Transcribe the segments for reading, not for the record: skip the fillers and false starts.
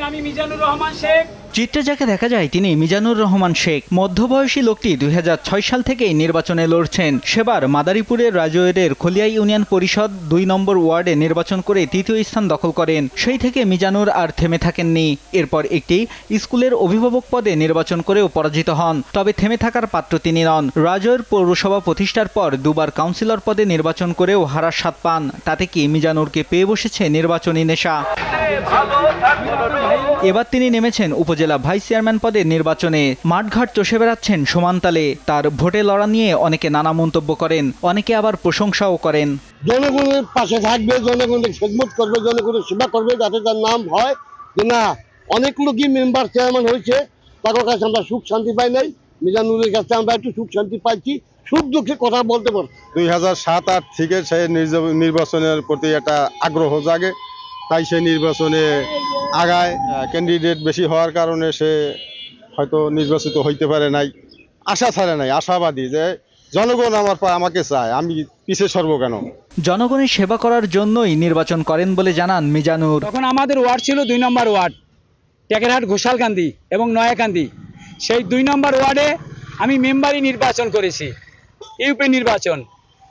আমি মিজানুর রহমান শেখ। চিত্রে যাকে দেখা যায় তিনি মিজানুর রহমান শেখ। মধ্যবয়সী লোকটি 2006 সাল থেকেই নির্বাচনে লড়ছেন। সেবার মাদারীপুরের রাজৌরের খলিয়া ইউনিয়ন পরিষদ 2 নম্বর ওয়ার্ডে নির্বাচন করে তৃতীয় স্থান দখল করেন। সেই থেকে মিজানুর আর থেমে থাকেননি। এরপর একটি স্কুলের অভিভাবক পদে নির্বাচন করেও পরাজিত হন। তবে থেমে থাকার পাত্র তিনি নন। রাজৌর পৌরসভা প্রতিষ্ঠার পর দুবার কাউন্সিলর পদে নির্বাচন করেও হারার স্বাদ পান। তাতে কি মিজানুরকে পেয়ে বসেছে নির্বাচনী নেশা। এবার তিনি নেমেছেন উপজেলা ভাইস চেয়ারম্যান পদে নির্বাচনে। মাঠঘাট চষে বেড়াচ্ছেন সমানতালে। তার ভোটে লড়া নিয়ে অনেকে নানা মন্তব্য করেন, অনেকে আবার প্রশংসাও করেন। জনগণের পাশে থাকবে, জনগণের খেদমত করবে, জনগণের সেবা করবে, যাতে তার নাম হয় যে না অনেক লোকই মেম্বার চেয়ারম্যান হয়েছে, তার কাছে আমরা সুখ শান্তি পাই নাই। মিজানুরের কাছে আমরা একটু সুখ শান্তি পাইছি, সুখ দুঃখে কথা বলতে পারি। 2007-8 থেকে সে নির্বাচনের প্রতি একটা আগ্রহ জাগে, তাই সে নির্বাচনে আগায়। ক্যান্ডিডেট বেশি হওয়ার কারণে সে হয়তো নির্বাচিত হইতে পারে নাই, আশা ছাড়ে নাই, আশাবাদী যে জনগণ আমাকে চায়, আমি পিছিয়ে সরব কেন। জনগণের সেবা করার জন্যই নির্বাচন করেন বলে জানান মিজানুর। তখন আমাদের ওয়ার্ড ছিল 2 নম্বর ওয়ার্ড, টেকেরহাট ঘোষালকান্দি এবং নয়াকান্দি। সেই 2 নম্বর ওয়ার্ডে আমি মেম্বারই নির্বাচন করেছি, ইউপি নির্বাচন।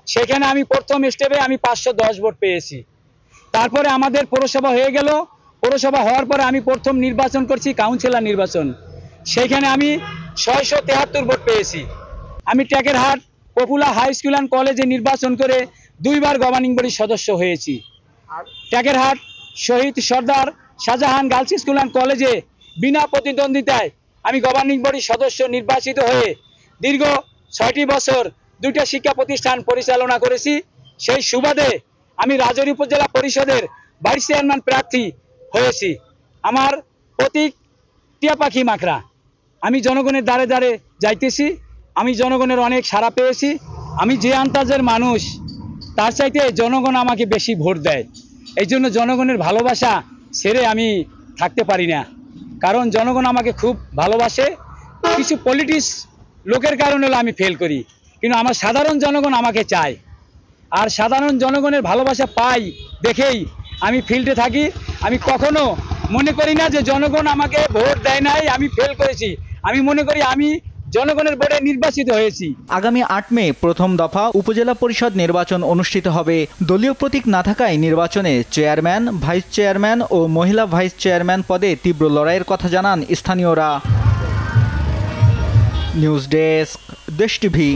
সেখানে আমি প্রথম স্টেপে আমি 510 ভোট পেয়েছি। তারপরে আমাদের পৌরসভা হয়ে গেল। পৌরসভা হওয়ার পরে আমি প্রথম নির্বাচন করছি কাউন্সিলর নির্বাচন। সেইখানে আমি 673 ভোট পেয়েছি। আমি Tekerhat popular high school and কলেজে নির্বাচন করে 2 বার গভর্নিং বডির সদস্য হয়েছি। Tekerhat Shahid Sardar Shahjahan girls school and কলেজে বিনা প্রতিদ্বন্দ্বিতায় আমি গভর্নিং বডির সদস্য নির্বাচিত হয়ে দীর্ঘ 6টি বছর 2টা শিক্ষা প্রতিষ্ঠান পরিচালনা করেছি। সেই সুবাদে আমি রাজৌরি উপজেলা পরিষদের ভাইস চেয়ারম্যান প্রার্থী হয়েছি। আমার প্রতীক টিয়া পাখি মাখরা। আমি জনগণের দ্বারে দ্বারে যাইতেছি, আমি জনগণের অনেক সাড়া পেয়েছি। আমি যে আন্তাজের মানুষ, তার চাইতে জনগণ আমাকে বেশি ভোট দেয়। এই জন্য জনগণের ভালোবাসা ছেড়ে আমি থাকতে পারি না, কারণ জনগণ আমাকে খুব ভালোবাসে। কিছু পলিটিক্স লোকের কারণে আমি ফেল করি, কিন্তু আমার সাধারণ জনগণ আমাকে চায়। আর সাধারণ জনগণের ভালোবাসা পাই দেখেই আমি ফিল্ডে থাকি। আমি কখনো মনে করি না যে জনগণ আমাকে ভোট দেয় নাই, আমি ফেল করেছি। আমি মনে করি আমি জনগণের ভোটে নির্বাচিত হয়েছি। আগামী 8 মে প্রথম দফা উপজেলা পরিষদ নির্বাচন অনুষ্ঠিত হবে। দলীয় প্রতীক না থাকায় নির্বাচনে চেয়ারম্যান, ভাইস চেয়ারম্যান ও মহিলা ভাইস চেয়ারম্যান পদে তীব্র লড়াইয়ের কথা জানান স্থানীয়রা। নিউজ ডেস্ক, দেশ টিভি।